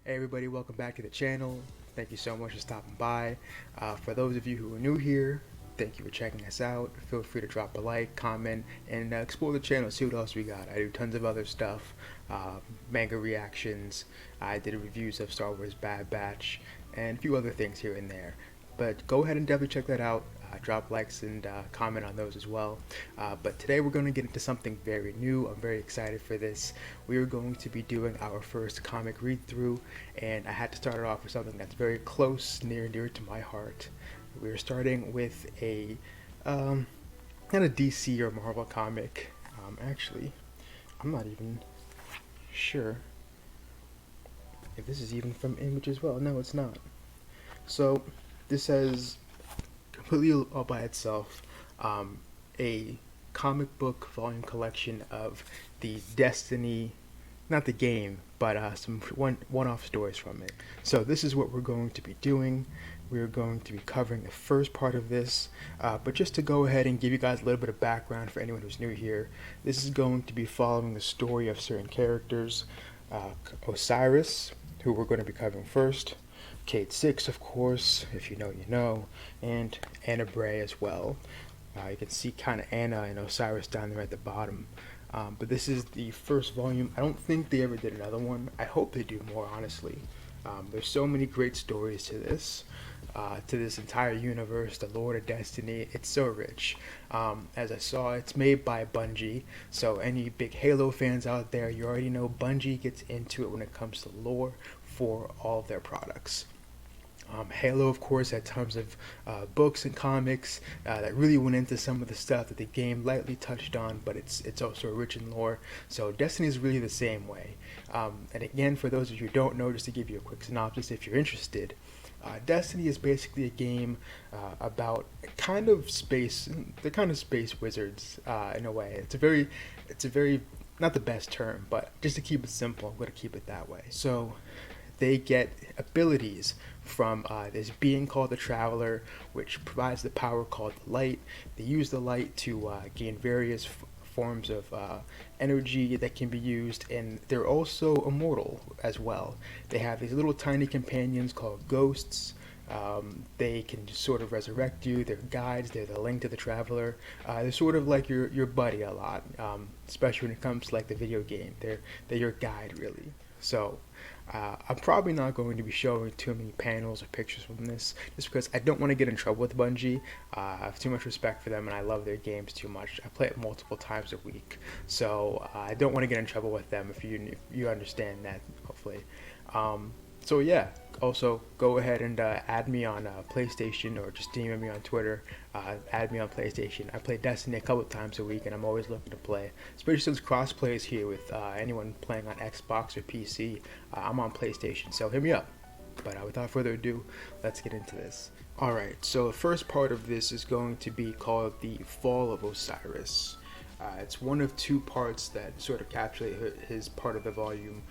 Hey everybody, welcome back to the channel. Thank you so much for stopping by. For those of you who are new here, thank you for checking us out. Feel free to drop a like, comment, and explore the channel, see what else we got. I do tons of other stuff, manga reactions. I did reviews of Star Wars Bad Batch, and a few other things here and there. But go ahead and definitely check that out. Drop likes and comment on those as well. But today we're going to get into something very new. I'm very excited for this. We are going to be doing our first comic read-through, and I had to start it off with something that's very close, near and dear to my heart. We're starting with a not a DC or Marvel comic. Actually, I'm not even sure if this is even from Image as well. No, it's not. So this says, completely all by itself, a comic book volume collection of the Destiny, not the game, but some one-off stories from it. So this is what we're going to be doing. We're going to be covering the first part of this, but just to go ahead and give you guys a little bit of background for anyone who's new here, this is going to be following the story of certain characters. Osiris, who we're going to be covering first, Cade 6, of course, if you know, you know, and Anna Bray as well. You can see kind of Anna and Osiris down there at the bottom. But this is the first volume. I don't think they ever did another one. I hope they do more, honestly. There's so many great stories to this entire universe, the Lord of Destiny. It's so rich. As I saw, it's made by Bungie, so any big Halo fans out there, you already know Bungie gets into it when it comes to lore for all of their products. Halo, of course, had tons of books and comics that really went into some of the stuff that the game lightly touched on, but it's also rich in lore. So Destiny is really the same way. And again, for those of you who don't know, just to give you a quick synopsis if you're interested, Destiny is basically a game about kind of space. They're kind of space wizards in a way. It's a very not the best term, but just to keep it simple, I'm going to keep it that way. So they get abilities from this being called the Traveler, which provides the power called the Light. They use the light to gain various forms of energy that can be used, and they're also immortal as well. They have these little tiny companions called ghosts. They can just sort of resurrect you. They're guides. They're the link to the Traveler. They're sort of like your buddy a lot, especially when it comes to like the video game. They're your guide, really. So I'm probably not going to be showing too many panels or pictures from this, just because I don't want to get in trouble with Bungie. I have too much respect for them, and I love their games too much. I play it multiple times a week, so I don't want to get in trouble with them. If you understand that, hopefully. So yeah, also go ahead and add me on PlayStation, or just DM me on Twitter. Add me on PlayStation. I play Destiny a couple times a week, and I'm always looking to play, especially since crossplay is here with anyone playing on Xbox or PC. I'm on PlayStation, so hit me up. But without further ado, let's get into this. Alright, so the first part of this is going to be called the Fall of Osiris. It's one of two parts that sort of capsulate his part of the volume.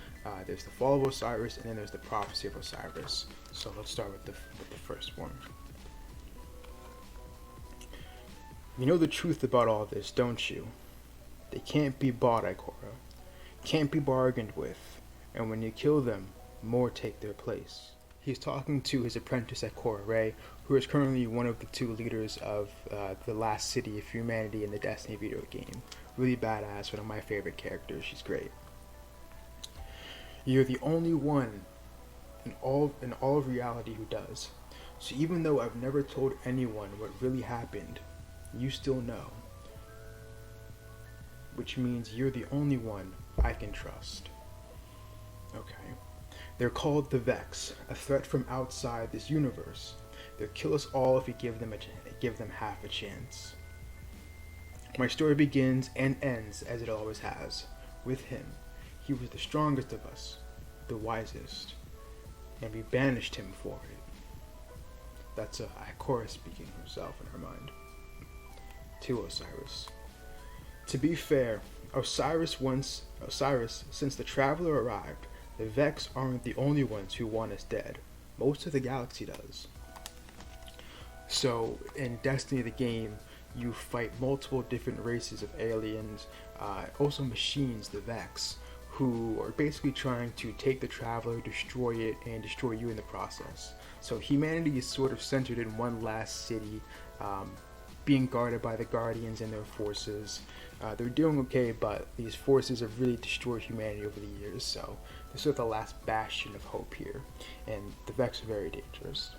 There's the Fall of Osiris, and then there's the Prophecy of Osiris. So let's start with the first one. You know the truth about all this, don't you? They can't be bought, Ikora. Can't be bargained with. And when you kill them, more take their place. He's talking to his apprentice Ikora Rey, who is currently one of the two leaders of the last city of humanity in the Destiny video game. Really badass, one of my favorite characters. She's great. You're the only one in all of reality who does. So even though I've never told anyone what really happened, you still know. Which means you're the only one I can trust. Okay. They're called the Vex, a threat from outside this universe. They'll kill us all if we give them half a chance. My story begins and ends as it always has, with him. He was the strongest of us, the wisest, and we banished him for it. That's Ikora speaking herself in her mind. To Osiris. To be fair, Osiris, since the Traveler arrived, the Vex aren't the only ones who want us dead. Most of the galaxy does. So, in Destiny the game, you fight multiple different races of aliens, also machines, the Vex, who are basically trying to take the traveler, destroy it, and destroy you in the process. So humanity is sort of centered in one last city, being guarded by the Guardians and their forces. They're doing okay, but these forces have really destroyed humanity over the years, so they're sort of the last bastion of hope here, and the Vex are very dangerous.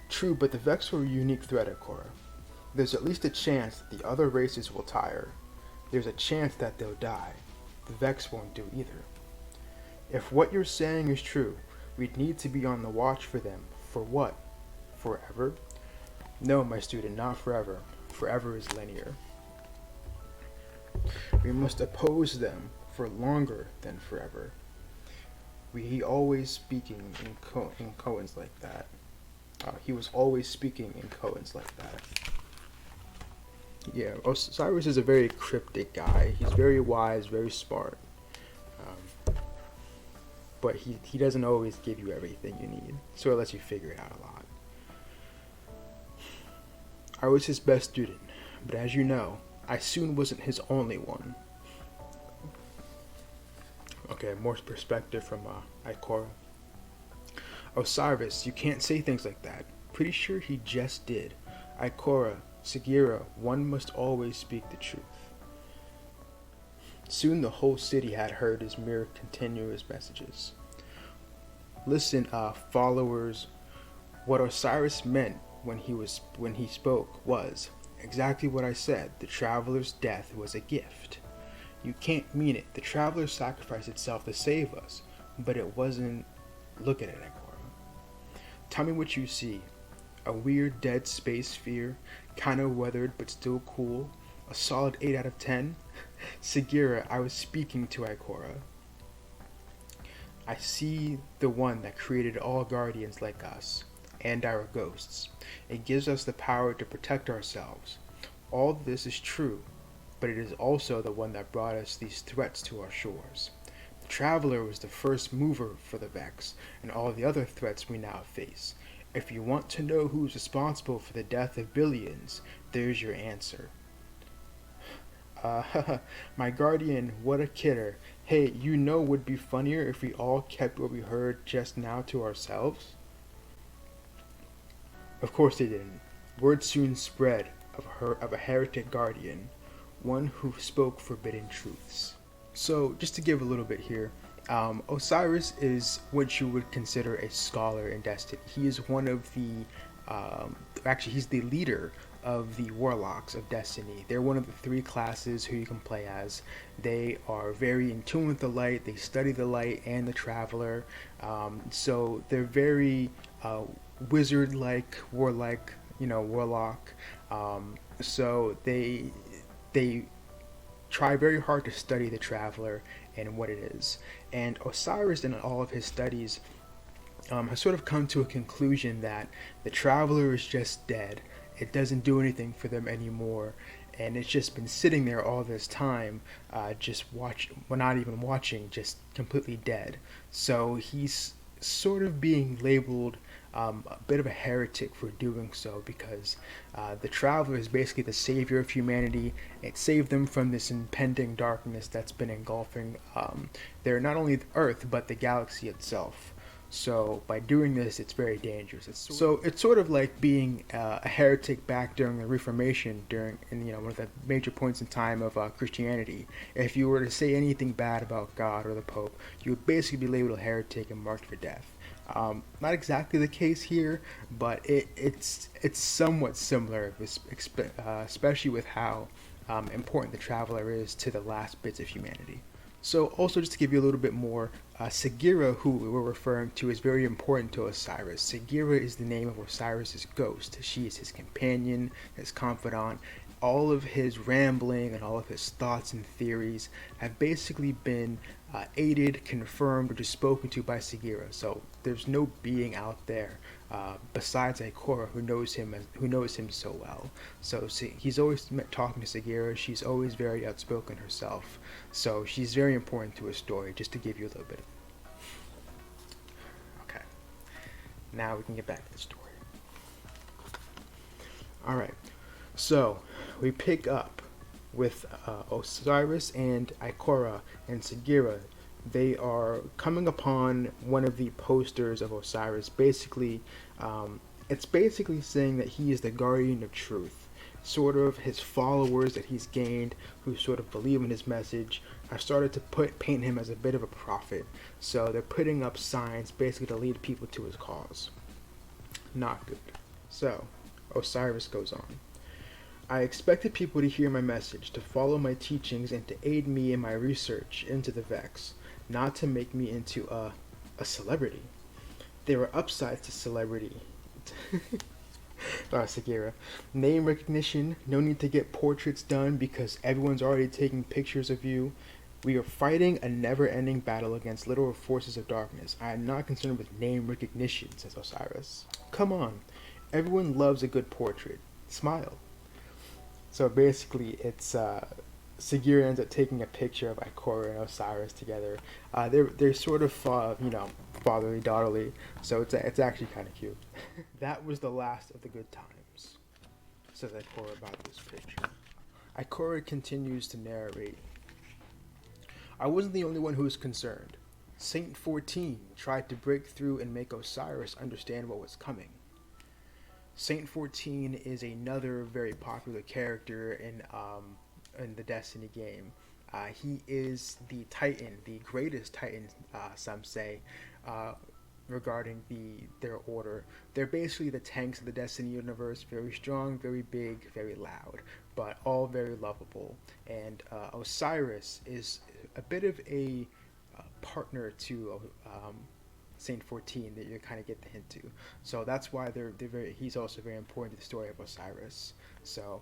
True, but the Vex are a unique threat, Ikora. There's at least a chance that the other races will tire. There's a chance that they'll die. The Vex won't do either. If what you're saying is true, we'd need to be on the watch for them. For what? Forever? No, my student, not forever. Forever is linear. We must oppose them for longer than forever. He always speaking in koans like that. He was always speaking in koans like that. Yeah, Osiris is a very cryptic guy. He's very wise, very smart. But he doesn't always give you everything you need. So it lets you figure it out a lot. I was his best student, but as you know, I soon wasn't his only one. Okay, more perspective from Ikora. Osiris, you can't say things like that. Pretty sure he just did. Ikora, Sagira, one must always speak the truth. Soon the whole city had heard his mere continuous messages. Listen, followers, what Osiris meant when he spoke was exactly what I said. The traveler's death was a gift. You can't mean it. The traveler sacrificed itself to save us, but it wasn't. Look at it, Ikora. Tell me what you see. A weird dead space sphere, kinda weathered but still cool. A solid 8 out of 10. Sagira, I was speaking to Ikora. I see the one that created all guardians like us, and our ghosts. It gives us the power to protect ourselves. All this is true, but it is also the one that brought us these threats to our shores. The Traveler was the first mover for the Vex, and all the other threats we now face. If you want to know who's responsible for the death of billions, there's your answer. My guardian, what a kidder. Hey, you know would be funnier if we all kept what we heard just now to ourselves? Of course they didn't. Word soon spread of a heretic guardian, one who spoke forbidden truths. So, just to give a little bit here, Osiris is what you would consider a scholar in Destiny. He is one of the, actually he's the leader of the Warlocks of Destiny. They're one of the 3 classes who you can play as. They are very in tune with the light, they study the light and the Traveler, so they're very wizard-like, warlike, warlock. So they try very hard to study the Traveler and what it is. And Osiris, in all of his studies, has sort of come to a conclusion that the Traveler is just dead. It doesn't do anything for them anymore, and it's just been sitting there all this time, not even watching, just completely dead. So he's sort of being labeled a bit of a heretic for doing so, because the Traveler is basically the savior of humanity. It saved them from this impending darkness that's been engulfing not only the Earth but the galaxy itself. So by doing this, it's very dangerous. It's sort of like being a heretic back during the Reformation, one of the major points in time of Christianity. If you were to say anything bad about God or the Pope, you would basically be labeled a heretic and marked for death. Not exactly the case here, but it's somewhat similar, especially with how important the Traveler is to the last bits of humanity. So also, just to give you a little bit more, Sagira, who we're referring to, is very important to Osiris. Sagira is the name of Osiris's ghost. She is his companion, his confidant. All of his rambling and all of his thoughts and theories have basically been aided, confirmed, or just spoken to by Sagira. So there's no being out there besides Ikora who knows him so well. So he's always talking to Sagira. She's always very outspoken herself. So she's very important to his story, just to give you a little bit. Okay. Now we can get back to the story. Alright. So we pick up with Osiris and Ikora and Sagira. They are coming upon one of the posters of Osiris. Basically, it's basically saying that he is the guardian of truth. Sort of his followers that he's gained, who sort of believe in his message, have started to paint him as a bit of a prophet. So they're putting up signs basically to lead people to his cause. Not good. So Osiris goes on. I expected people to hear my message, to follow my teachings, and to aid me in my research into the Vex, not to make me into a celebrity. There were upsides to celebrity. Sagira. Name recognition, no need to get portraits done because everyone's already taking pictures of you. We are fighting a never-ending battle against literal forces of darkness. I am not concerned with name recognition, says Osiris. Come on. Everyone loves a good portrait. Smile. So basically, it's Sagira ends up taking a picture of Ikora and Osiris together. They're sort of fatherly daughterly, so it's actually kind of cute. That was the last of the good times, says Ikora about this picture. Ikora continues to narrate. I wasn't the only one who was concerned. Saint 14 tried to break through and make Osiris understand what was coming. Saint 14 is another very popular character in the Destiny game. He is the Titan, the greatest Titan, some say, regarding their order. They're basically the tanks of the Destiny universe, very strong, very big, very loud, but all very lovable. And Osiris is a bit of a partner to Saint 14 that you kind of get the hint to. So that's why he's also very important to the story of Osiris. So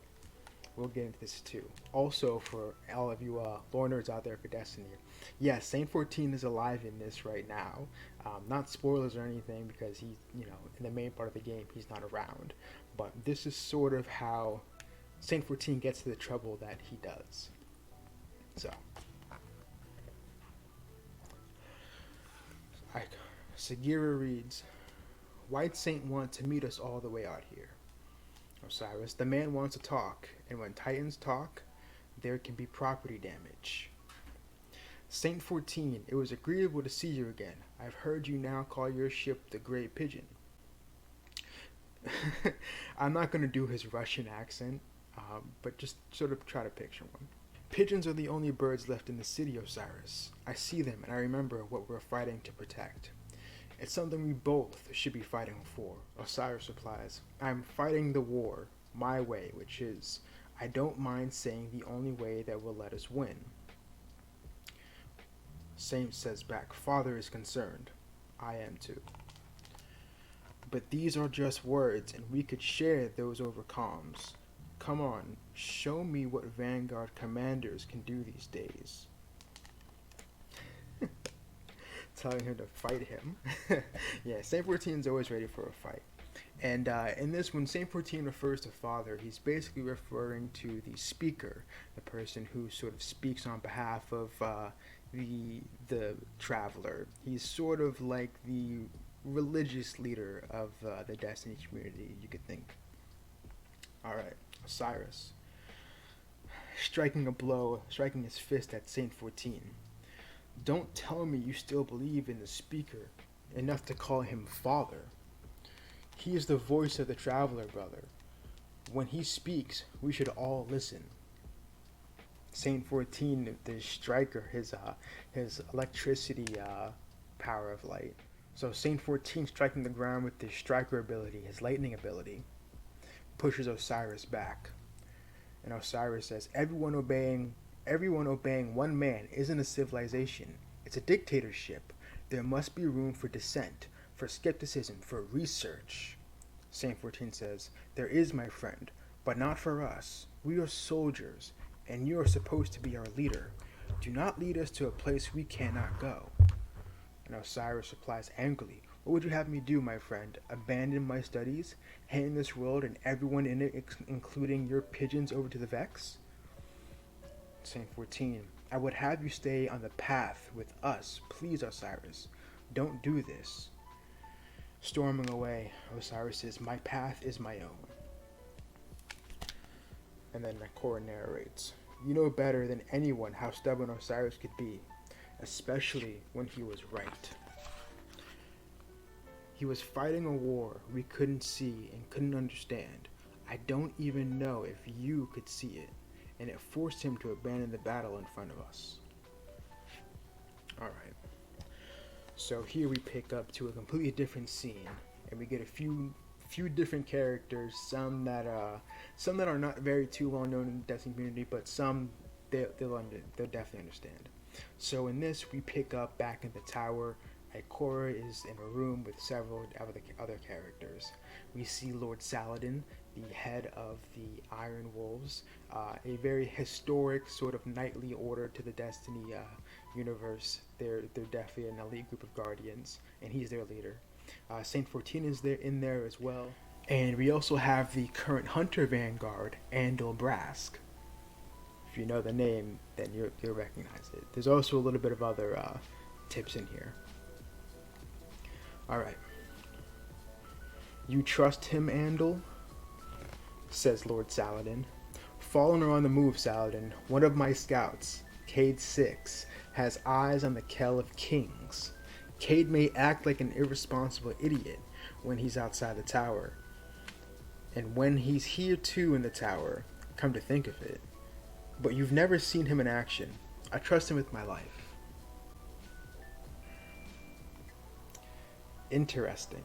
we'll get into this too. Also, for all of you lore nerds out there for Destiny, yes, Saint 14 is alive in this right now. Not spoilers or anything because he's, in the main part of the game, he's not around. But this is sort of how Saint 14 gets to the trouble that he does. So, Sagira reads, White Saint wants to meet us all the way out here. Osiris, the man wants to talk, and when Titans talk, there can be property damage. Saint 14, it was agreeable to see you again. I've heard you now call your ship the Great Pigeon. I'm not going to do his Russian accent, but just sort of try to picture one. Pigeons are the only birds left in the city, Osiris. I see them, and I remember what we're fighting to protect. It's something we both should be fighting for. Osiris replies, I'm fighting the war, my way, which is, I don't mind saying the only way that will let us win. Saint says back, Father is concerned. I am too. But these are just words, and we could share those over comms. Come on, show me what Vanguard commanders can do these days. Telling him to fight him. Yeah, Saint 14 is always ready for a fight. And in this, when Saint 14 refers to Father, he's basically referring to the speaker, the person who sort of speaks on behalf of the traveler. He's sort of like the religious leader of the Destiny community, you could think. Alright, Osiris. Striking his fist at Saint 14. Don't tell me you still believe in the speaker, enough to call him Father. He is the voice of the traveler, brother. When he speaks, we should all listen. Saint 14, the striker, his electricity power of light. So Saint 14 striking the ground with his striker ability, his lightning ability, pushes Osiris back. And Osiris says, everyone obeying one man isn't a civilization. It's a dictatorship. There must be room for dissent, for skepticism, for research. Saint 14 says, there is, my friend, but not for us. We are soldiers, and you are supposed to be our leader. Do not lead us to a place we cannot go. And Osiris replies angrily, what would you have me do, my friend? Abandon my studies? Hand this world and everyone in it, including your pigeons, over to the Vex? Saint 14, I would have you stay on the path with us. Please, Osiris, don't do this. Storming away, Osiris says, my path is my own. And then Ikora narrates, You know better than anyone how stubborn Osiris could be, especially when he was right. He was fighting a war we couldn't see and couldn't understand. I don't even know if you could see it, and it forced him to abandon the battle in front of us. Alright, so here we pick up to a completely different scene, and we get a few different characters, some that are not very too well known in the Destiny community, but some they'll definitely understand. So in this, we pick up back in the tower. Ikora is in a room with several other characters. We see Lord Saladin, the head of the Iron Wolves, a very historic sort of knightly order to the Destiny universe. They're definitely an elite group of guardians, and he's their leader. Saint 14 is in there as well. And we also have the current Hunter Vanguard, Andal Brask. If you know the name, then you'll recognize it. There's also a little bit of other tips in here. Alright. You trust him, Andal? Says Lord Saladin. Fallen or on the move, Saladin. One of my scouts, Cade 6, has eyes on the Kell of Kings. Cade may act like an irresponsible idiot when he's outside the tower. And when he's here too in the tower, come to think of it. But you've never seen him in action. I trust him with my life. Interesting.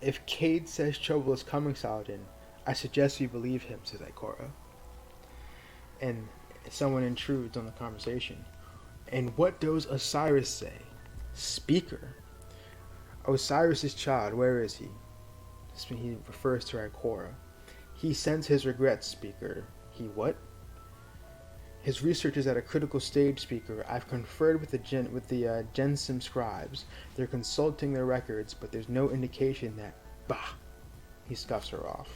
If Cade says trouble is coming, Saladin, I suggest we believe him, says Ikora. And someone intrudes on the conversation. And what does Osiris say? Speaker. Osiris' child, where is he? He refers to Ikora. He sends his regrets, Speaker. He what? His research is at a critical stage, Speaker. I've conferred with the Jensim scribes. They're consulting their records, but there's no indication that... Bah! He scuffs her off.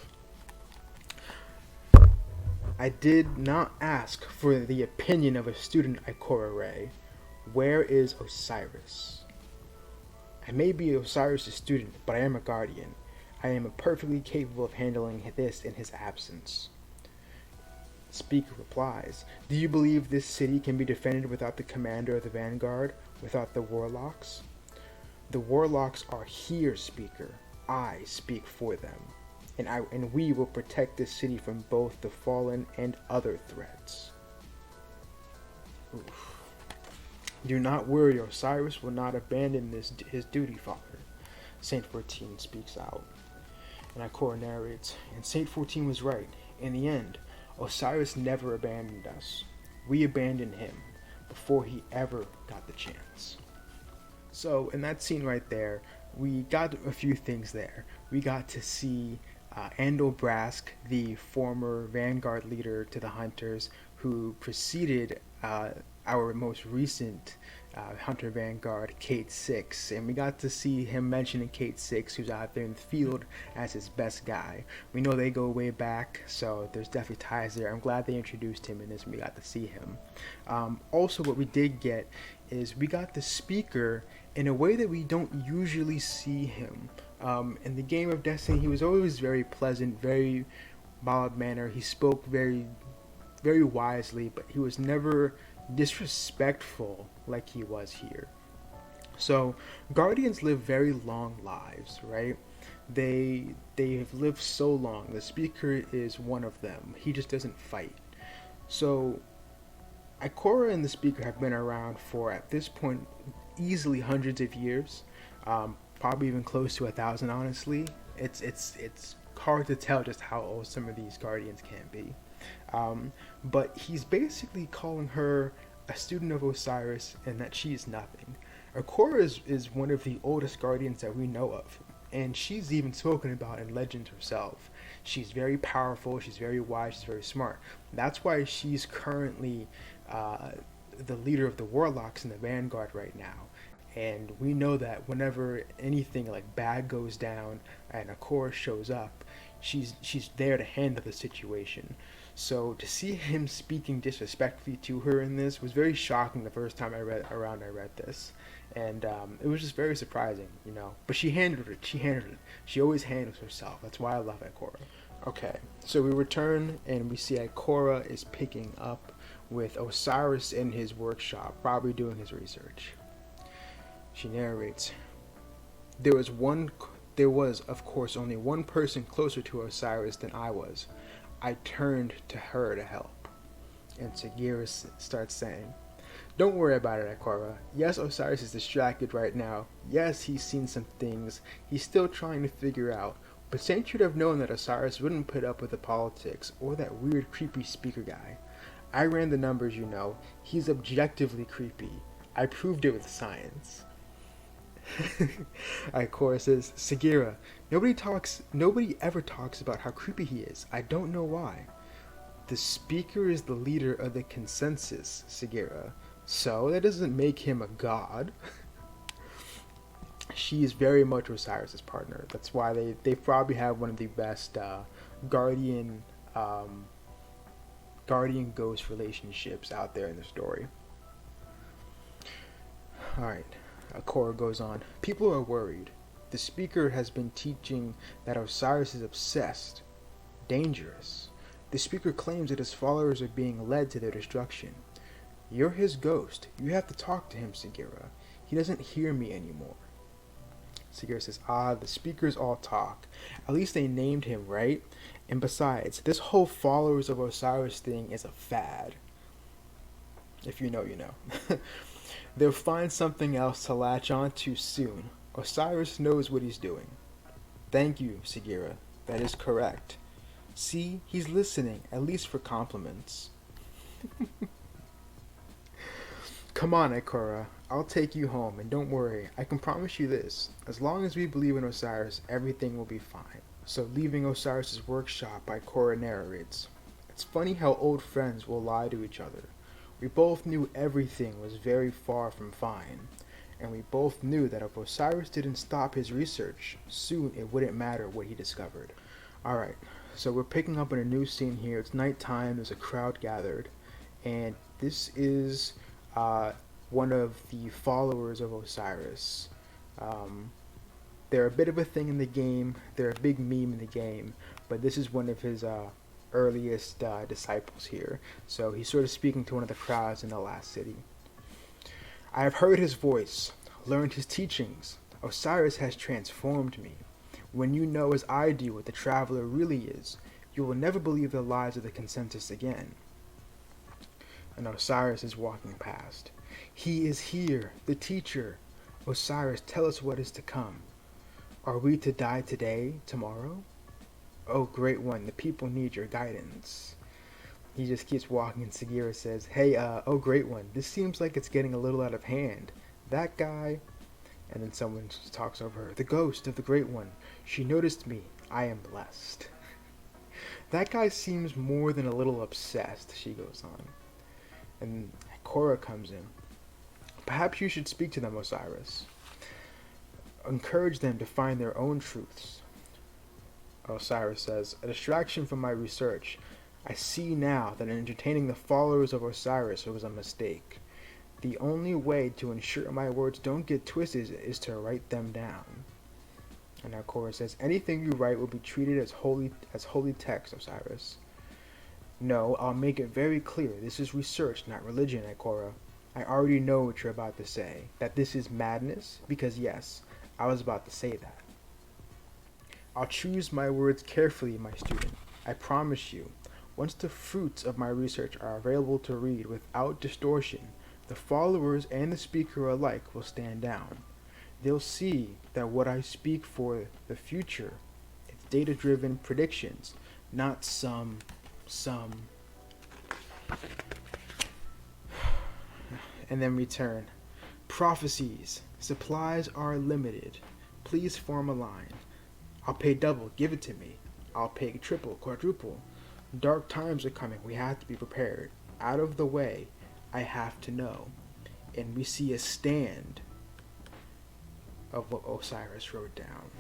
I did not ask for the opinion of a student, Ikora Ray. Where is Osiris? I may be Osiris' student, but I am a guardian. I am perfectly capable of handling this in his absence. Speaker replies, do you believe this city can be defended without the commander of the Vanguard, without the warlocks? The warlocks are here, Speaker. I speak for them. And we will protect this city from both the fallen and other threats. Oof. Do not worry, Osiris will not abandon his duty, Father. Saint 14 speaks out. And Ikora narrates, and Saint 14 was right. In the end, Osiris never abandoned us. We abandoned him before he ever got the chance. So in that scene right there, we got a few things there. We got to see Andal Brask, the former Vanguard leader to the Hunters, who preceded our most recent Hunter Vanguard, Cade 6, and we got to see him mentioning Cade 6, who's out there in the field as his best guy. We know they go way back, so there's definitely ties there. I'm glad they introduced him in this and we got to see him. Also, what we did get is we got the Speaker in a way that we don't usually see him. In the game of Destiny, he was always very pleasant, very mild mannered. He spoke very, very wisely, but he was never disrespectful like he was here. So guardians live very long lives, right? They have lived so long. The Speaker is one of them. He just doesn't fight. So Ikora and the Speaker have been around for, at this point, easily hundreds of years, probably even close to 1,000. Honestly, it's hard to tell just how old some of these guardians can be. But he's basically calling her a student of Osiris and that she is nothing. Ikora is one of the oldest guardians that we know of, and she's even spoken about in legends herself. She's very powerful, she's very wise, she's very smart. That's why she's currently the leader of the Warlocks in the Vanguard right now. And we know that whenever anything like bad goes down and Ikora shows up, she's there to handle the situation. So to see him speaking disrespectfully to her in this was very shocking the first time I read this, and it was just very surprising, you know. But she handled it. She always handles herself. That's why I love Ikora. Okay, so we return and we see Ikora is picking up with Osiris in his workshop, probably doing his research. She narrates, There was, of course, only one person closer to Osiris than I was. I turned to her to help." And Sagira starts saying, "Don't worry about it, Ikora. Yes, Osiris is distracted right now. Yes, he's seen some things he's still trying to figure out. But Saint should have known that Osiris wouldn't put up with the politics or that weird, creepy speaker guy. I ran the numbers, you know. He's objectively creepy. I proved it with science." Ikora says, "Sagira, nobody ever talks about how creepy he is. I don't know why." "The speaker is the leader of the consensus, Sagira. So that doesn't make him a god." She is very much Osiris's partner. That's why they probably have one of the best guardian ghost relationships out there in the story. Alright, Ikora goes on. "People are worried. The speaker has been teaching that Osiris is obsessed, dangerous. The speaker claims that his followers are being led to their destruction. You're his ghost. You have to talk to him, Sagira. He doesn't hear me anymore." Sagira says, "The speakers all talk. At least they named him, right? And besides, this whole followers of Osiris thing is a fad. If you know, you know." "They'll find something else to latch on to soon. Osiris knows what he's doing." "Thank you, Sagira. That is correct. See, he's listening, at least for compliments." "Come on, Ikora. I'll take you home, and don't worry. I can promise you this. As long as we believe in Osiris, everything will be fine." So leaving Osiris's workshop, Ikora narrates, "It's funny how old friends will lie to each other. We both knew everything was very far from fine, and we both knew that if Osiris didn't stop his research, soon it wouldn't matter what he discovered." Alright, so we're picking up in a new scene here. It's nighttime, there's a crowd gathered, and this is one of the followers of Osiris. They're a bit of a thing in the game, they're a big meme in the game, but this is one of his earliest disciples here. So he's sort of speaking to one of the crowds in the last city. "I have heard his voice, learned his teachings. Osiris has transformed me. When you know as I do what the traveler really is, you will never believe the lies of the consensus again." And Osiris is walking past. "He is here, the teacher. Osiris, tell us what is to come. Are we to die today, tomorrow? Oh, great one, the people need your guidance." He just keeps walking, and Sagira says, "Hey, oh, great one, this seems like it's getting a little out of hand. That guy..." And then someone just talks over her. "The ghost of the great one. She noticed me. I am blessed." "That guy seems more than a little obsessed," she goes on. And Ikora comes in. "Perhaps you should speak to them, Osiris. Encourage them to find their own truths." Osiris says, "A distraction from my research. I see now that in entertaining the followers of Osiris was a mistake. The only way to ensure my words don't get twisted is to write them down." And Ikora says, "Anything you write will be treated as holy text, Osiris." "No, I'll make it very clear. This is research, not religion, Ikora. I already know what you're about to say. That this is madness? Because yes, I was about to say that. I'll choose my words carefully, my student. I promise you, once the fruits of my research are available to read without distortion, the followers and the speaker alike will stand down. They'll see that what I speak for the future, it's data-driven predictions, not some... And then return. Prophecies. Supplies are limited. Please form a line. I'll pay double. Give it to me. I'll pay triple, quadruple. Dark times are coming. We have to be prepared. Out of the way. I have to know. And we see a stand of what Osiris wrote down.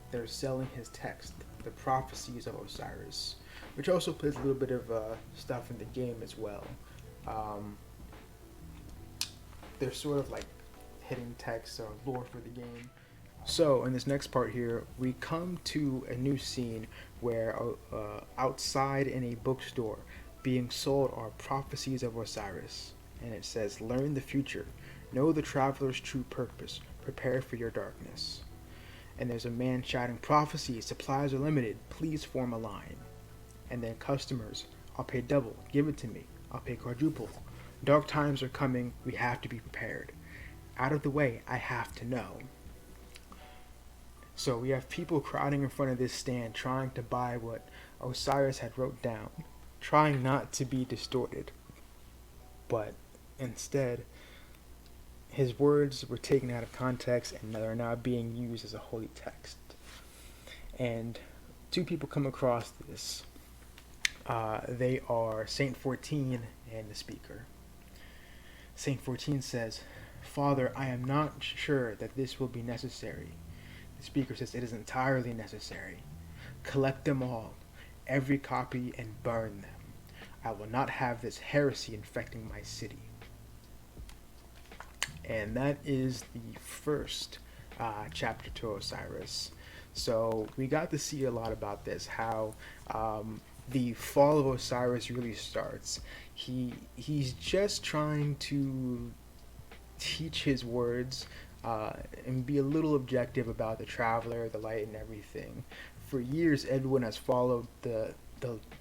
They're selling his text, the Prophecies of Osiris, which also plays a little bit of stuff in the game as well. They're sort of like hidden text or lore for the game. So, in this next part here, we come to a new scene where outside in a bookstore being sold are Prophecies of Osiris. And it says, "Learn the future, know the traveler's true purpose, prepare for your darkness." And there's a man shouting, "Prophecies, supplies are limited, please form a line." And then customers, "I'll pay double, give it to me, I'll pay quadruple. Dark times are coming, we have to be prepared. Out of the way, I have to know." So we have people crowding in front of this stand trying to buy what Osiris had wrote down, trying not to be distorted. But instead, his words were taken out of context and are now being used as a holy text. And two people come across this. They are Saint 14 and the speaker. Saint 14 says, "Father, I am not sure that this will be necessary." The speaker says, "It is entirely necessary. Collect them all, every copy, and burn them. I will not have this heresy infecting my city." And that is the first chapter to Osiris. So we got to see a lot about this, how the Fall of Osiris really starts. He's just trying to teach his words and be a little objective about the traveler, the light, and everything. For years, everyone has followed the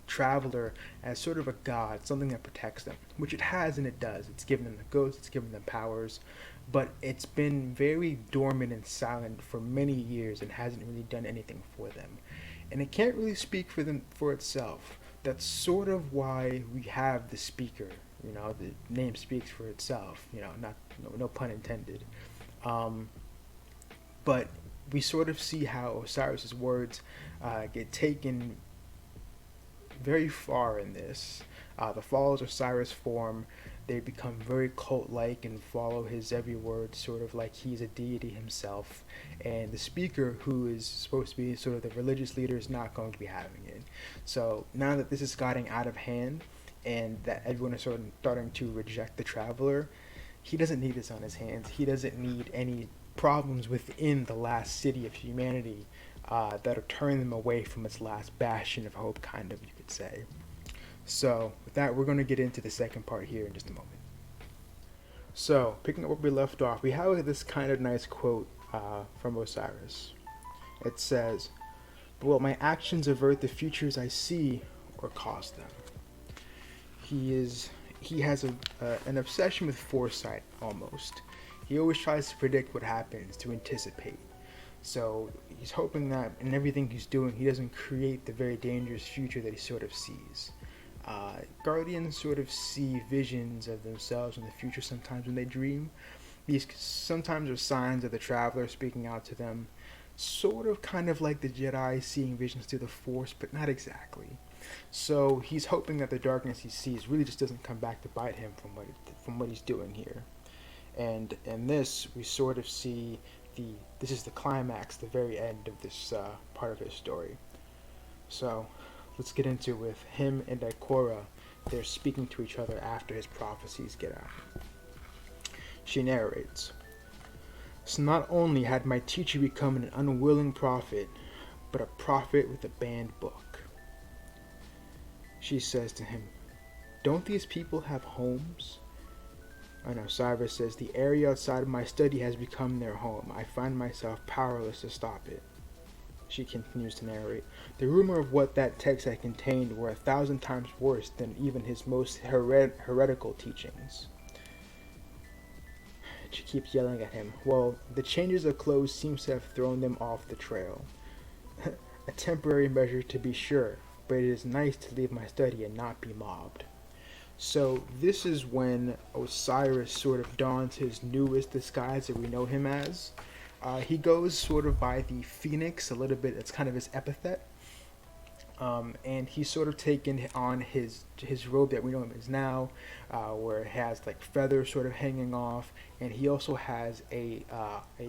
traveler as sort of a god, something that protects them, which it has and it does. It's given them the ghosts, it's given them powers, but it's been very dormant and silent for many years and hasn't really done anything for them. And it can't really speak for them for itself. That's sort of why we have the speaker. You know, the name speaks for itself. You know, no pun intended. But we sort of see how Osiris's words get taken very far in this. The followers of Osiris form, they become very cult-like and follow his every word, sort of like he's a deity himself. And the speaker, who is supposed to be sort of the religious leader, is not going to be having it. So now that this is getting out of hand and that everyone is sort of starting to reject the traveler, he doesn't need this on his hands. He doesn't need any problems within the last city of humanity that'll turn them away from its last bastion of hope, kind of, you could say. So with that, we're going to get into the second part here in just a moment. So picking up where we left off, we have this kind of nice quote from Osiris. It says, "Will my actions avert the futures I see or cause them?" He has an obsession with foresight, almost. He always tries to predict what happens, to anticipate. So he's hoping that in everything he's doing, he doesn't create the very dangerous future that he sort of sees. Guardians sort of see visions of themselves in the future sometimes when they dream. These sometimes are signs of the traveler speaking out to them, sort of kind of like the Jedi seeing visions through the Force, but not exactly. So he's hoping that the darkness he sees really just doesn't come back to bite him from what he's doing here. And in this, we sort of see this is the climax, the very end of this part of his story. So let's get into it with him and Ikora. They're speaking to each other after his prophecies get out. She narrates, "So not only had my teacher become an unwilling prophet, but a prophet with a banned book." She says to him, "Don't these people have homes?" And Osiris says, "The area outside of my study has become their home. I find myself powerless to stop it." She continues to narrate, "The rumor of what that text had contained were 1,000 times worse than even his most heretical teachings." She keeps yelling at him, "Well, the changes of clothes seems to have thrown them off the trail. A temporary measure to be sure, but it is nice to leave my study and not be mobbed." So this is when Osiris sort of dons his newest disguise that we know him as. He goes sort of by the Phoenix a little bit. It's kind of his epithet. And he's sort of taken on his robe that we know him as now, where it has like feathers sort of hanging off, and he also has a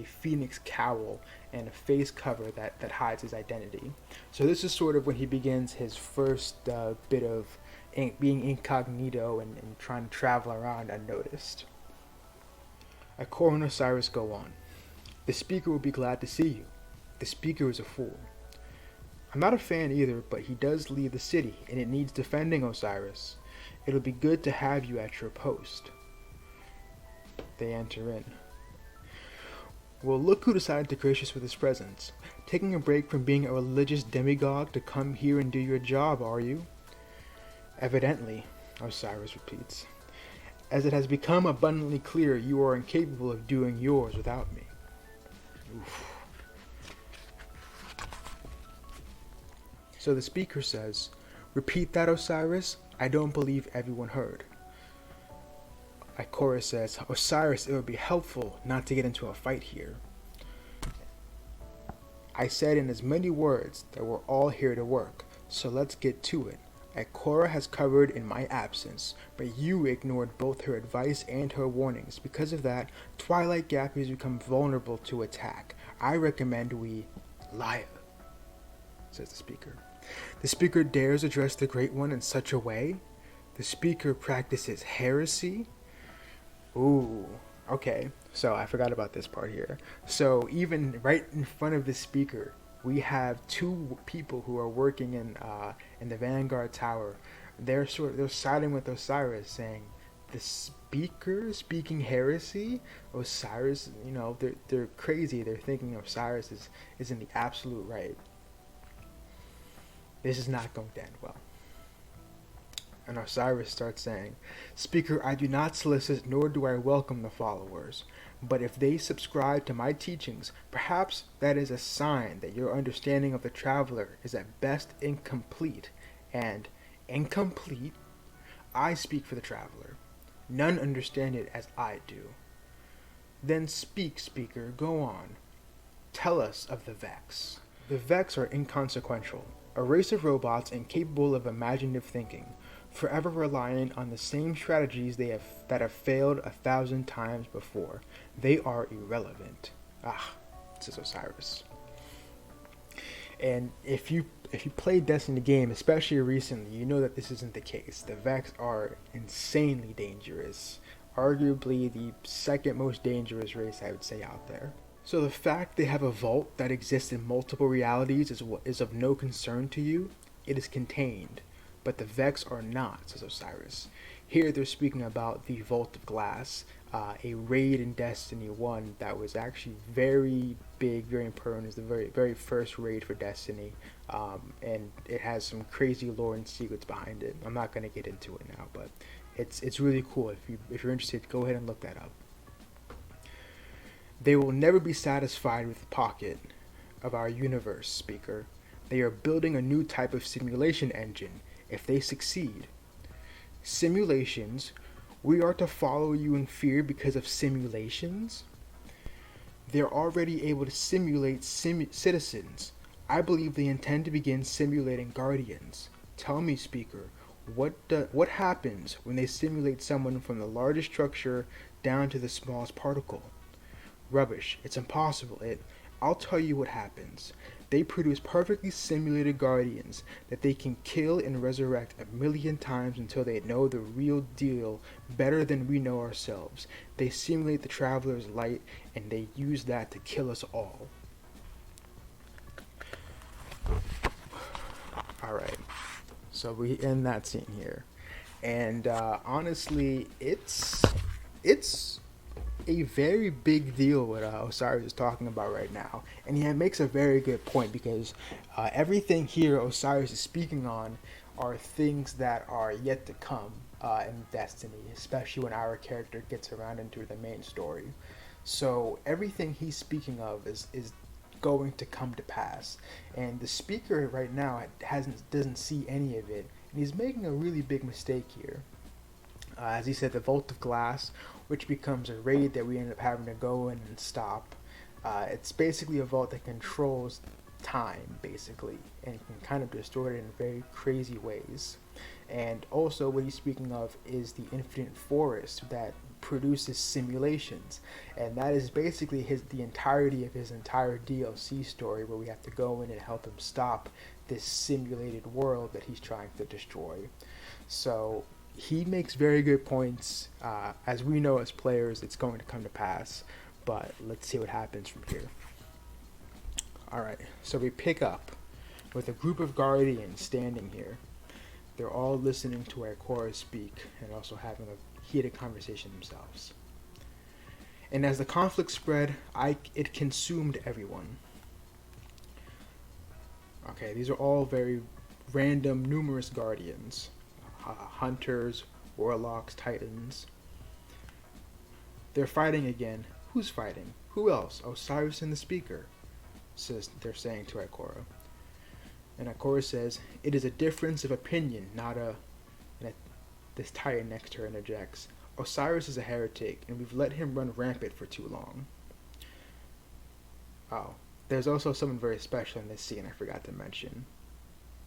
phoenix cowl and a face cover that hides his identity. So this is sort of when he begins his first bit of being incognito and trying to travel around unnoticed. Ikora and Osiris go on. The speaker will be glad to see you. The speaker is a fool. I'm not a fan either, but he does leave the city, and it needs defending, Osiris. It'll be good to have you at your post. They enter in. Well, look who decided to grace us with his presence. Taking a break from being a religious demagogue to come here and do your job, are you? Evidently, Osiris repeats. As it has become abundantly clear, you are incapable of doing yours without me. Oof. So the speaker says, repeat that, Osiris. I don't believe everyone heard. Ikora says, Osiris, it would be helpful not to get into a fight here. I said in as many words that we're all here to work, so let's get to it. Ikora has covered in my absence, but you ignored both her advice and her warnings. Because of that, Twilight Gap has become vulnerable to attack. I recommend we... Liar, says the speaker. The speaker dares address the Great One in such a way? The speaker practices heresy? Ooh, okay. So I forgot about this part here. So even right in front of the speaker, we have two people who are working in the Vanguard Tower. They're siding with Osiris, saying the speaker speaking heresy. Osiris, they're crazy. They're thinking Osiris is in the absolute right. This is not going to end well. And Osiris starts saying, Speaker, I do not solicit nor do I welcome the followers. But if they subscribe to my teachings, perhaps that is a sign that your understanding of the traveler is at best incomplete. And incomplete? I speak for the traveler. None understand it as I do. Then speak, speaker, go on. Tell us of the Vex. The Vex are inconsequential, a race of robots incapable of imaginative thinking, forever reliant on the same strategies that have failed 1,000 times before. They are irrelevant. Says Osiris. And if you played Destiny game, especially recently, you know that this isn't the case. The Vex are insanely dangerous. Arguably the second most dangerous race, I would say, out there. So the fact they have a vault that exists in multiple realities is of no concern to you. It is contained. But the Vex are not, says Osiris. Here they're speaking about the Vault of Glass, a raid in Destiny 1 that was actually very big, very important. It's the very, very first raid for Destiny, and it has some crazy lore and secrets behind it. I'm not going to get into it now, but it's really cool. If you're interested, go ahead and look that up. They will never be satisfied with the pocket of our universe, speaker. They are building a new type of simulation engine. If they succeed, simulations, we are to follow you in fear because of simulations? They're already able to simulate citizens. I believe they intend to begin simulating guardians. Tell me, speaker, what happens when they simulate someone from the largest structure down to the smallest particle? Rubbish. It's impossible. I'll tell you what happens. They produce perfectly simulated guardians that they can kill and resurrect 1,000,000 times until they know the real deal better than we know ourselves. They simulate the traveler's light, and they use that to kill us all. Alright, so we end that scene here. And honestly, it's a very big deal what Osiris is talking about right now, and he makes a very good point, because everything here Osiris is speaking on are things that are yet to come in Destiny, especially when our character gets around into the main story. So everything he's speaking of is going to come to pass, and the speaker right now doesn't see any of it, and he's making a really big mistake here. As he said, the Vault of Glass, which becomes a raid that we end up having to go in and stop. It's basically a vault that controls time, basically, and can kind of distort it in very crazy ways. And also what he's speaking of is the Infinite Forest that produces simulations, and that is basically the entirety of his entire DLC story, where we have to go in and help him stop this simulated world that he's trying to destroy. So he makes very good points. As we know as players, it's going to come to pass, but let's see what happens from here. Alright, so we pick up with a group of guardians standing here. They're all listening to Ikora speak and also having a heated conversation themselves. And as the conflict spread, it consumed everyone. Okay, these are all very random, numerous guardians. Hunters, warlocks, titans. They're fighting again. Who's fighting? Who else? Osiris and the speaker, they're saying to Ikora. And Ikora says, "It is a difference of opinion, not a..." And this titan next to her interjects, "Osiris is a heretic, and we've let him run rampant for too long." Oh, there's also someone very special in this scene I forgot to mention,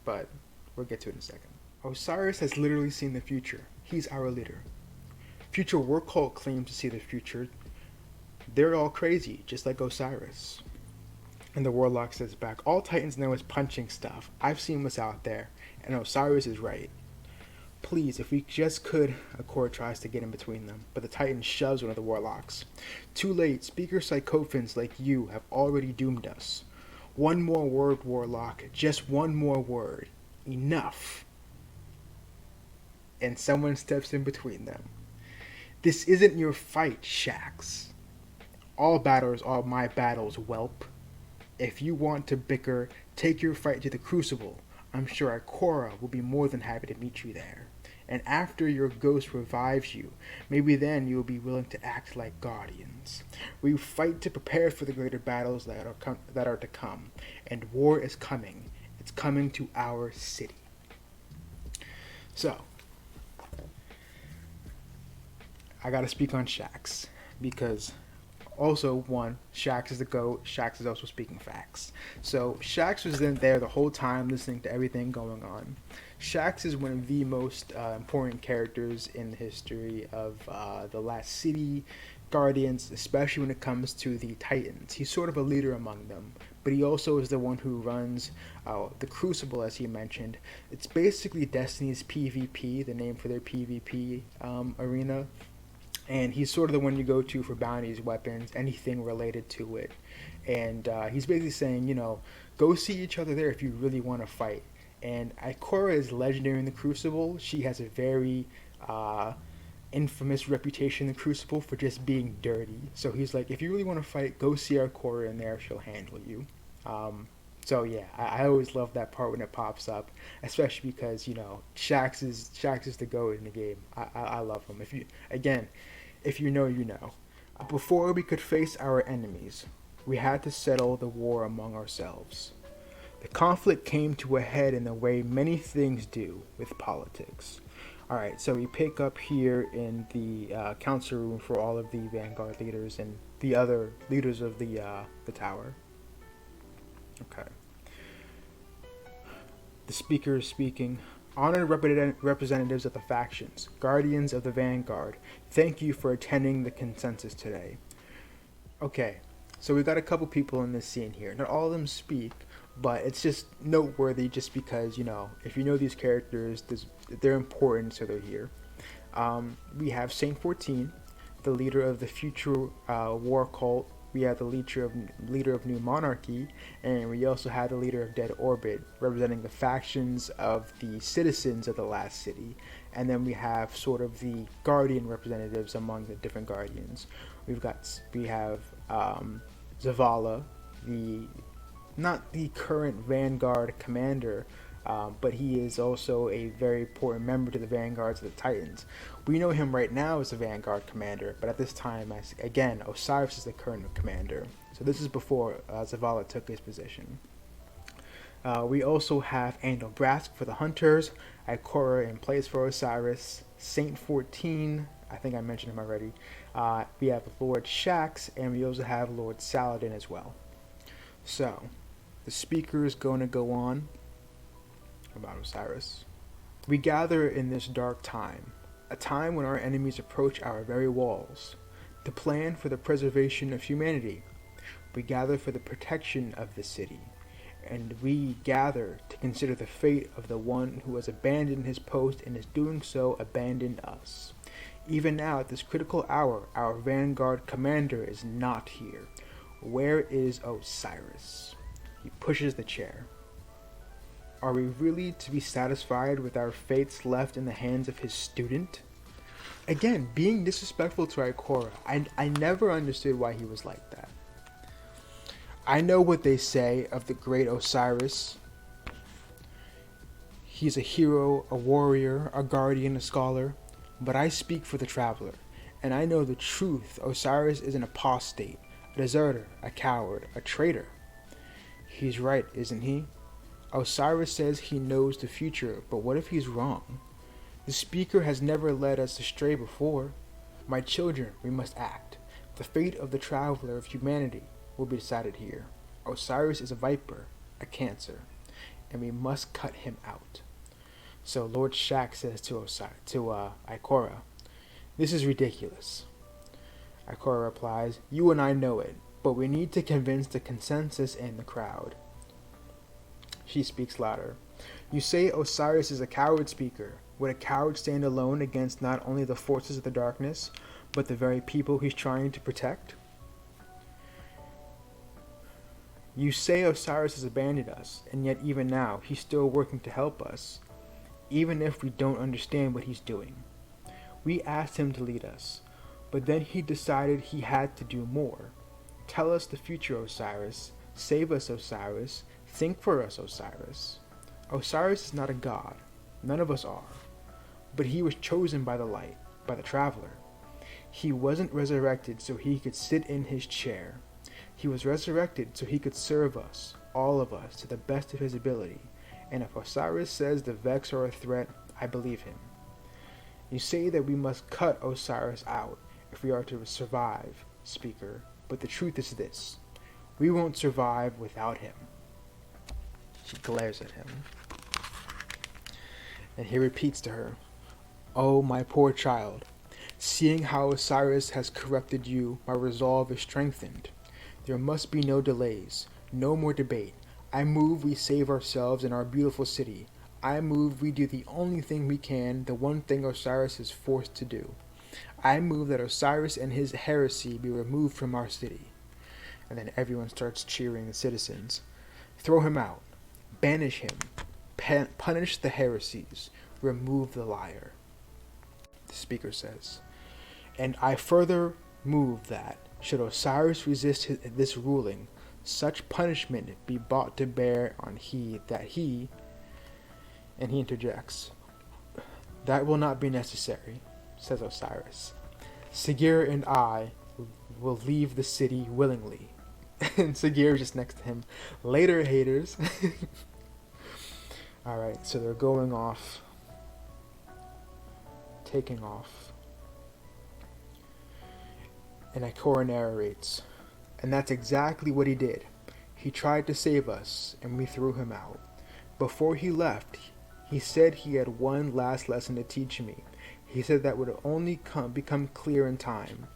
but we'll get to it in a second. Osiris has literally seen the future. He's our leader. Future war cult claims to see the future. They're all crazy, just like Osiris. And the warlock says back, "All titans know is punching stuff. I've seen what's out there, and Osiris is right. Please, if we just could..." Ikora tries to get in between them, but the titan shoves one of the warlocks. "Too late. Speaker psychophants like you have already doomed us. One more word, warlock. Just one more word. Enough." And someone steps in between them. "This isn't your fight, Shax. All battles are my battles, whelp. If you want to bicker, take your fight to the Crucible. I'm sure Ikora will be more than happy to meet you there. And after your ghost revives you, maybe then you will be willing to act like guardians. We fight to prepare for the greater battles that are to come. And war is coming. It's coming to our city." So, I gotta speak on Shax, because also, one, Shax is the GOAT. Shax is also speaking facts. So Shax was in there the whole time listening to everything going on. Shax is one of the most important characters in the history of the Last City Guardians, especially when it comes to the Titans. He's sort of a leader among them, but he also is the one who runs the Crucible, as he mentioned. It's basically Destiny's PvP, the name for their PvP arena. And he's sort of the one you go to for bounties, weapons, anything related to it. And he's basically saying, go see each other there if you really want to fight. And Ikora is legendary in the Crucible. She has a very infamous reputation in the Crucible for just being dirty. So he's like, if you really want to fight, go see Ikora in there. She'll handle you. So yeah, I always love that part when it pops up, especially because Shax is the GOAT in the game. I love him. If you know, you know. Before we could face our enemies, we had to settle the war among ourselves. The conflict came to a head in the way many things do with politics. Alright, so we pick up here in the council room for all of the Vanguard leaders and the other leaders of the tower. Okay. The speaker is speaking. "Honored representatives of the factions, guardians of the Vanguard, thank you for attending the consensus today." Okay, so we've got a couple people in this scene here. Not all of them speak, but it's just noteworthy just because, if you know these characters, they're important, so they're here. We have Saint 14, the leader of the future war cult. We have the leader of New Monarchy, and we also have the leader of Dead Orbit, representing the factions of the citizens of the Last City. And then we have sort of the Guardian representatives among the different Guardians. We have Zavala, not the current Vanguard commander, but he is also a very important member to the Vanguards of the Titans. We know him right now as the Vanguard commander, but at this time, again, Osiris is the current commander. So this is before Zavala took his position. We also have Andal Brask for the Hunters, Ikora in place for Osiris, Saint 14, I think I mentioned him already. We have Lord Shax, and we also have Lord Saladin as well. So, the speaker is going to go on about Osiris. "We gather in this dark time, a time when our enemies approach our very walls, to plan for the preservation of humanity. We gather for the protection of the city, and we gather to consider the fate of the one who has abandoned his post and is doing so abandoned us. Even now, at this critical hour, our vanguard commander is not here. Where is Osiris? He pushes the chair. Are we really to be satisfied with our fates left in the hands of his student? Again, being disrespectful to Ikora. I never understood why he was like that. I know what they say of the great Osiris. He's a hero, a warrior, a guardian, a scholar. But I speak for the traveler, and I know the truth. Osiris is an apostate, a deserter, a coward, a traitor. He's right, isn't he? Osiris says he knows the future, but what if he's wrong? The speaker has never led us astray before. My children, we must act. The fate of the traveler of humanity will be decided here. Osiris is a viper, a cancer, and we must cut him out. So Lord Shaq says to Ikora, "This is ridiculous." Ikora replies, "You and I know it, but we need to convince the consensus and the crowd." She speaks louder. "You say Osiris is a coward, speaker. Would a coward stand alone against not only the forces of the darkness, but the very people he's trying to protect? You say Osiris has abandoned us, and yet even now he's still working to help us, even if we don't understand what he's doing. We asked him to lead us, but then he decided he had to do more. Tell us the future, Osiris. Save us, Osiris. Think for us, Osiris. Osiris is not a god. None of us are. But he was chosen by the light, by the traveler. He wasn't resurrected so he could sit in his chair. He was resurrected so he could serve us, all of us, to the best of his ability. And if Osiris says the Vex are a threat, I believe him. You say that we must cut Osiris out if we are to survive, speaker, but the truth is this. We won't survive without him." She glares at him. And he repeats to her, "Oh, my poor child, seeing how Osiris has corrupted you, my resolve is strengthened. There must be no delays, no more debate. I move we save ourselves and our beautiful city. I move we do the only thing we can, the one thing Osiris is forced to do. I move that Osiris and his heresy be removed from our city." And then everyone starts cheering the citizens. "Throw him out. Banish him. Punish the heresies. Remove the liar." The speaker says, "And I further move that, should Osiris resist this ruling, such punishment be brought to bear on he, and he interjects, "That will not be necessary," says Osiris. "Sagira and I will leave the city willingly." And Sagira just next to him. "Later, haters." Alright, so they're going off. Taking off. And Ikora narrates, "And that's exactly what he did. He tried to save us, and we threw him out. Before he left, he said he had one last lesson to teach me. He said that would only become clear in time.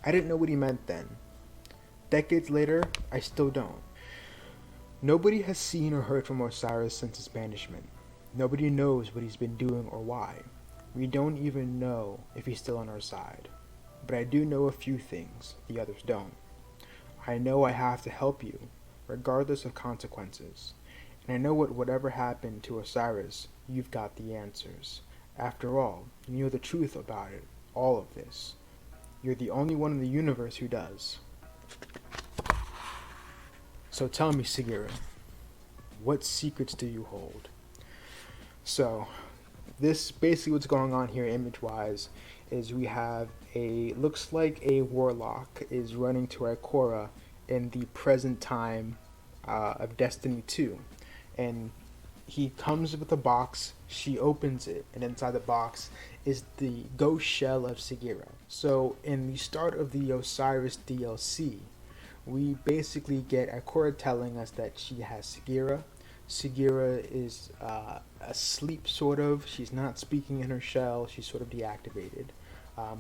I didn't know what he meant then. Decades later, I still don't. Nobody has seen or heard from Osiris since his banishment. Nobody knows what he's been doing or why. We don't even know if he's still on our side. But I do know a few things the others don't. I know I have to help you, regardless of consequences. And I know whatever happened to Osiris, you've got the answers. After all, you know the truth about it, all of this. You're the only one in the universe who does. So tell me, Sagira, what secrets do you hold?" So, this basically what's going on here image-wise is we have looks like a warlock is running to Ikora in the present time of Destiny 2. And he comes with a box, she opens it, and inside the box is the ghost shell of Sagira. So in the start of the Osiris DLC, we basically get Ikora telling us that she has Sagira. Sagira is asleep, sort of. She's not speaking in her shell. She's sort of deactivated.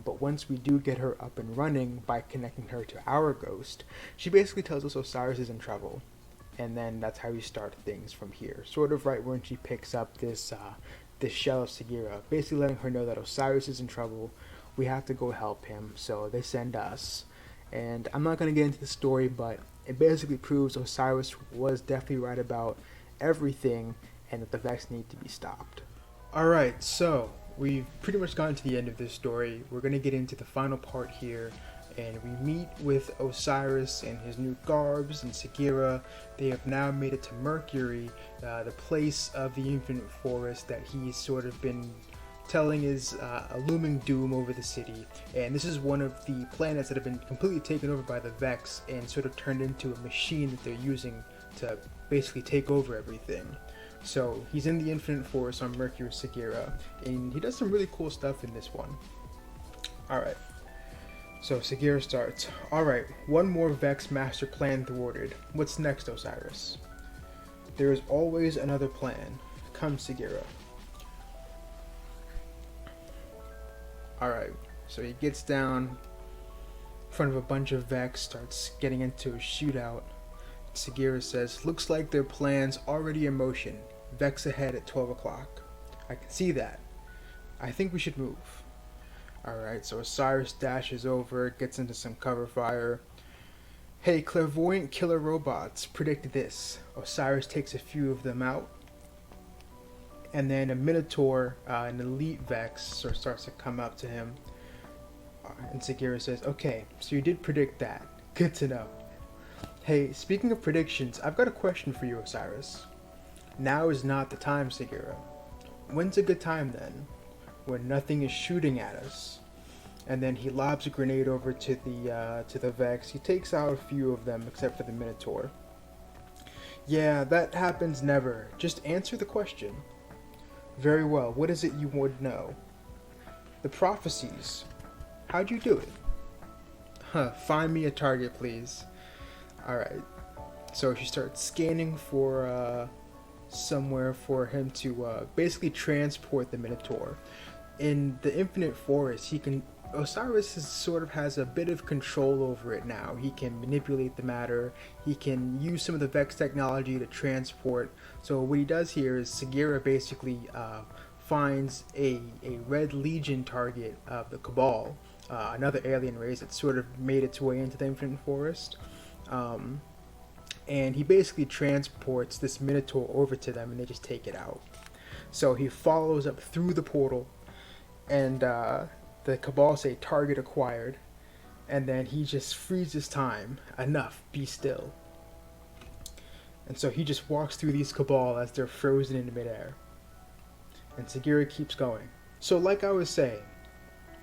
But once we do get her up and running by connecting her to our ghost, she basically tells us Osiris is in trouble. And then that's how we start things from here. Sort of right when she picks up this shell of Sagira, basically letting her know that Osiris is in trouble. we have to go help him. So they send us. And I'm not going to get into the story, but it basically proves Osiris was definitely right about everything and that the Vex need to be stopped. Alright, so we've pretty much gotten to the end of this story. We're going to get into the final part here, and we meet with Osiris and his new garbs and Sagira. They have now made it to Mercury, the place of the infinite forest that he's sort of been telling is a looming doom over the city. And this is one of the planets that have been completely taken over by the Vex and sort of turned into a machine that they're using to basically take over everything. So he's in the infinite forest on Mercury Sagira, and he does some really cool stuff in this one. Alright, so Sagira starts. Alright, one more Vex master plan thwarted. What's next, Osiris? There is always another plan. Come, Sagira. Alright, so he gets down in front of a bunch of Vex, starts getting into a shootout. Sagira says, looks like their plan's already in motion. Vex ahead at 12 o'clock. I can see that. I think we should move. Alright, so Osiris dashes over, gets into some cover fire. Hey, clairvoyant killer robots, predict this. Osiris takes a few of them out. And then a Minotaur, an elite Vex, sort of starts to come up to him. And Sagira says, okay, so you did predict that. Good to know. Hey, speaking of predictions, I've got a question for you, Osiris. Now is not the time, Sagira. When's a good time then? When nothing is shooting at us. And then he lobs a grenade over to the Vex. He takes out a few of them, except for the Minotaur. Yeah, that happens never. Just answer the question. Very well, what is it you would know? The prophecies. How'd you do it? Find me a target, please. Alright. So she starts scanning for somewhere for him to basically transport the Minotaur. In the infinite forest, Osiris sort of has a bit of control over it now. He can manipulate the matter. He can use some of the Vex technology to transport. So what he does here is Sagira basically finds a Red Legion target of the Cabal, another alien race that sort of made its way into the infinite forest. And he basically transports this Minotaur over to them, and they just take it out. So he follows up through the portal, and the Cabal say target acquired, and then he just freezes time. Enough, be still. And so he just walks through these Cabal as they're frozen in midair. And Sagira keeps going. So like I was saying,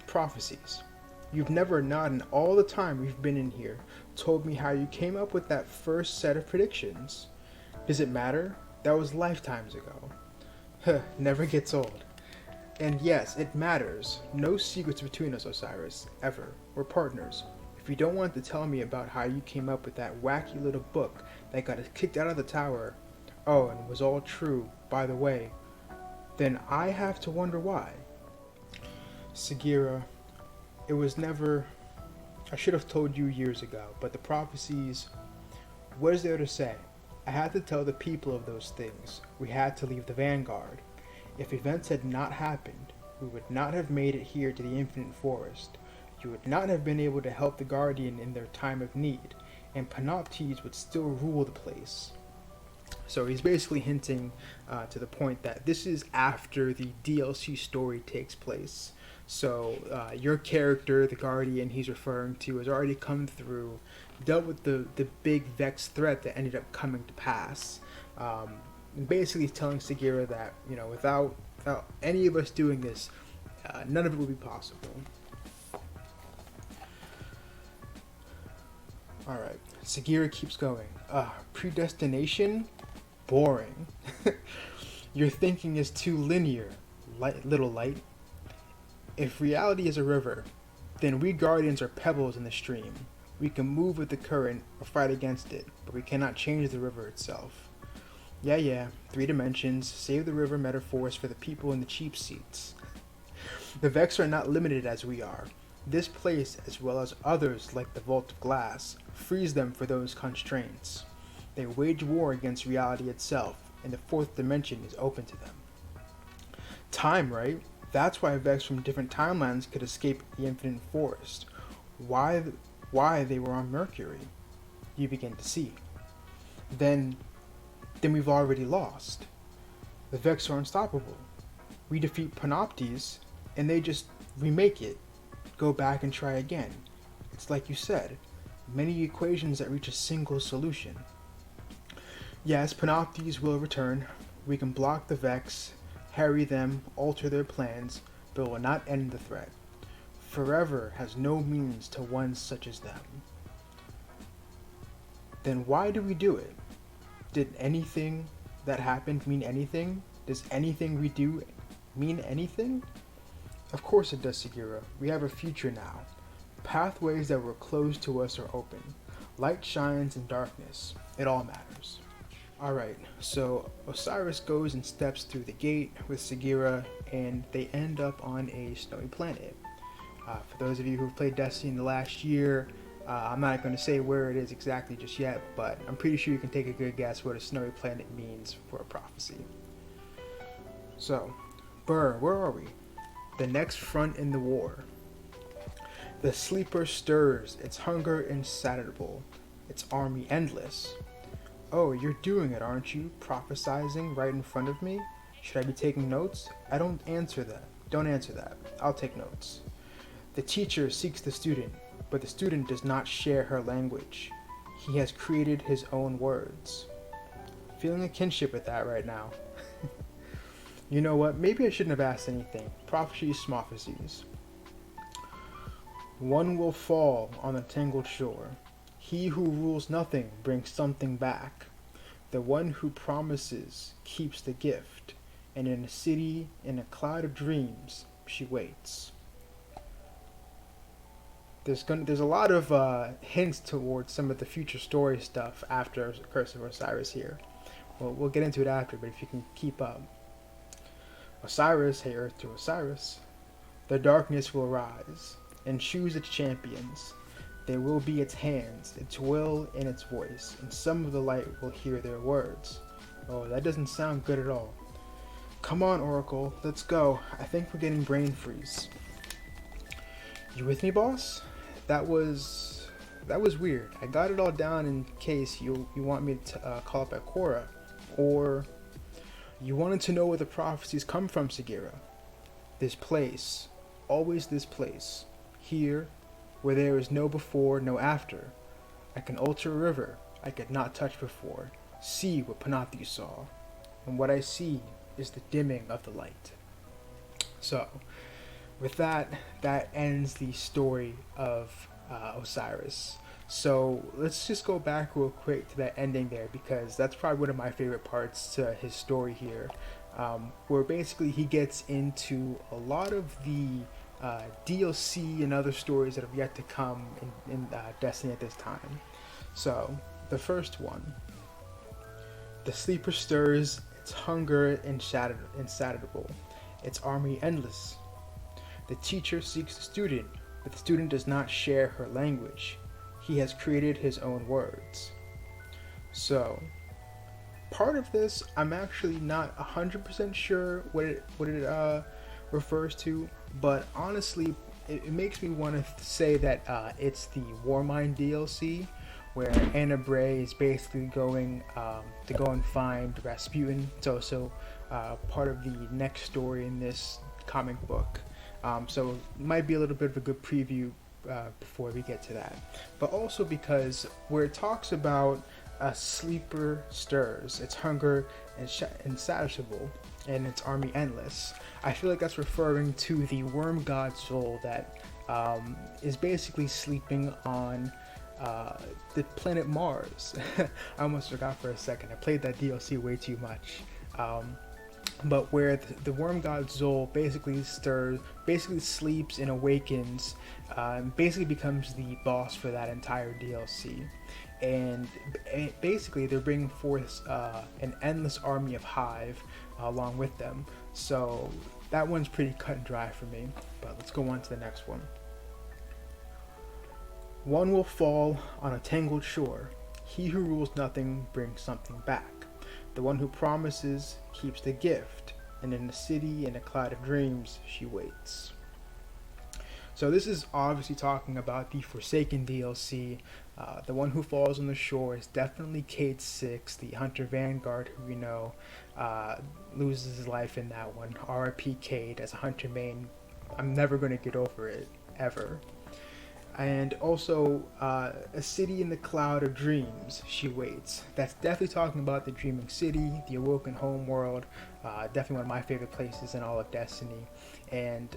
prophecies. You've never, not in all the time we've been in here, told me how you came up with that first set of predictions. Does it matter? That was lifetimes ago. Never gets old. And yes, it matters. No secrets between us, Osiris. Ever. We're partners. If you don't want to tell me about how you came up with that wacky little book that got us kicked out of the tower, oh, and was all true, by the way, then I have to wonder why. Sagira, it was never... I should have told you years ago, but the prophecies... What is there to say? I had to tell the people of those things. We had to leave the Vanguard. If events had not happened, we would not have made it here to the infinite forest. You would not have been able to help the Guardian in their time of need, and Panoptes would still rule the place. So he's basically hinting to the point that this is after the DLC story takes place. So your character, the Guardian he's referring to, has already come through, dealt with the big Vex threat that ended up coming to pass. Basically telling Sagira that, you know, without any of us doing this, none of it would be possible. Alright, Sagira keeps going. Predestination? Boring. Your thinking is too linear, little light. If reality is a river, then we Guardians are pebbles in the stream. We can move with the current or fight against it, but we cannot change the river itself. Yeah, 3 dimensions, save the river metaphors for the people in the cheap seats. The Vex are not limited as we are. This place, as well as others like the Vault of Glass, frees them for those constraints. They wage war against reality itself, and the 4th dimension is open to them. Time, right? That's why Vex from different timelines could escape the Infinite Forest. Why, why they were on Mercury, you begin to see. Then we've already lost. The Vex are unstoppable. We defeat Panoptes, and they just remake it, go back and try again. It's like you said, many equations that reach a single solution. Yes, Panoptes will return. We can block the Vex, harry them, alter their plans, but it will not end the threat. Forever has no means to one such as them. Then why do we do it? Did anything that happened mean anything? Does anything we do mean anything? Of course it does, Sagira. We have a future now. Pathways that were closed to us are open. Light shines in darkness. It all matters. Alright, so Osiris goes and steps through the gate with Sagira, and they end up on a snowy planet. For those of you who've played Destiny in the last year, I'm not going to say where it is exactly just yet, but I'm pretty sure you can take a good guess what a snowy planet means for a prophecy. So, Burr, where are we? The next front in the war. The sleeper stirs, its hunger insatiable, its army endless. Oh, you're doing it, aren't you? Prophesizing right in front of me? Should I be taking notes? Don't answer that. I'll take notes. The teacher seeks the student, but the student does not share her language. He has created his own words. Feeling a kinship with that right now. You know what? Maybe I shouldn't have asked anything. Prophecies. One will fall on the tangled shore. He who rules nothing brings something back. The one who promises keeps the gift, and in a city, in a cloud of dreams, she waits. There's a lot of hints towards some of the future story stuff after Curse of Osiris here. Well, we'll get into it after, but if you can keep up. Osiris, hey Earth to Osiris. The darkness will rise and choose its champions. They will be its hands, its will, and its voice, and some of the light will hear their words. Oh, that doesn't sound good at all. Come on, Oracle, let's go. I think we're getting brain freeze. You with me, boss? That was weird. I got it all down in case you want me to call up at Korra, or you wanted to know where the prophecies come from, Sagira. This place, always this place, here, where there is no before, no after. I can alter a river I could not touch before, see what Panoptes saw, and what I see is the dimming of the light. So, with that ends the story of Osiris. So let's just go back real quick to that ending there, because that's probably one of my favorite parts to his story here, where basically he gets into a lot of the DLC and other stories that have yet to come in Destiny at this time. So the first one, the sleeper stirs, its hunger insatiable, its army endless. The teacher seeks the student, but the student does not share her language. He has created his own words. So, part of this, I'm actually not 100% sure what it refers to, but honestly, it makes me want to say that it's the Warmind DLC, where Anna Bray is basically going to go and find Rasputin. It's also part of the next story in this comic book. So it might be a little bit of a good preview before we get to that. But also because where it talks about a sleeper stirs, its hunger insatiable, and its army endless, I feel like that's referring to the worm god soul that is basically sleeping on the planet Mars. I almost forgot for a second. I played that DLC way too much. But where the worm god Zol basically sleeps and awakens, basically becomes the boss for that entire DLC. And basically they're bringing forth an endless army of Hive along with them. So that one's pretty cut and dry for me. But let's go on to the next one. One will fall on a tangled shore. He who rules nothing brings something back. The one who promises keeps the gift, and in the city in a cloud of dreams she waits. So this is obviously talking about the Forsaken DLC. The one who falls on the shore is definitely Cade 6, the Hunter Vanguard, who we know loses his life in that one. RIP Cade. As a Hunter main, I'm never going to get over it, ever. And also, a city in the cloud of dreams, she waits. That's definitely talking about the Dreaming City, the Awoken Homeworld, definitely one of my favorite places in all of Destiny. And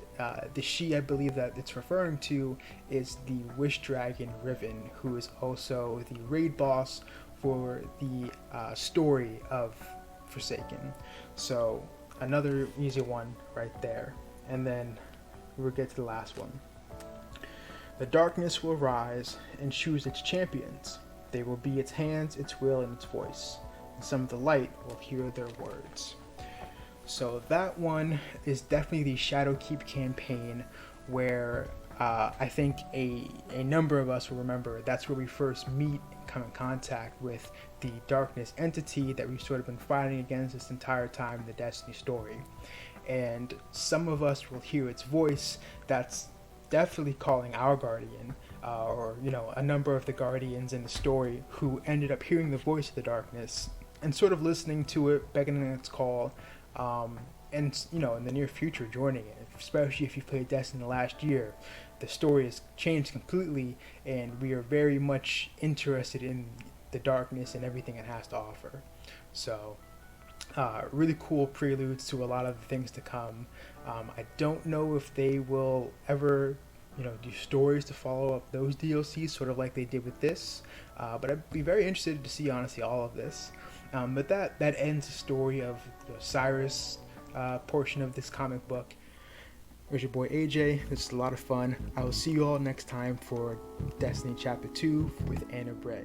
the she I believe that it's referring to is the Wish Dragon Riven, who is also the raid boss for the story of Forsaken. So another easy one right there. And then we'll get to the last one. The darkness will rise and choose its champions. They will be its hands, its will, and its voice. And some of the light will hear their words. So that one is definitely the Shadowkeep campaign, where I think a number of us will remember that's where we first meet and come in contact with the darkness entity that we've sort of been fighting against this entire time in the Destiny story. And some of us will hear its voice that's definitely calling our guardian, or a number of the guardians in the story who ended up hearing the voice of the darkness and sort of listening to it, beckoning its call, and in the near future joining it. Especially if you played Destiny last year, the story has changed completely, and we are very much interested in the darkness and everything it has to offer. So really cool preludes to a lot of the things to come. I don't know if they will ever do stories to follow up those DLCs, sort of like they did with this, but I'd be very interested to see honestly all of this. But that ends the story of the Osiris portion of this comic book. Here's your boy AJ. This is a lot of fun. I will see you all next time for Destiny Chapter 2 with Anna Bray.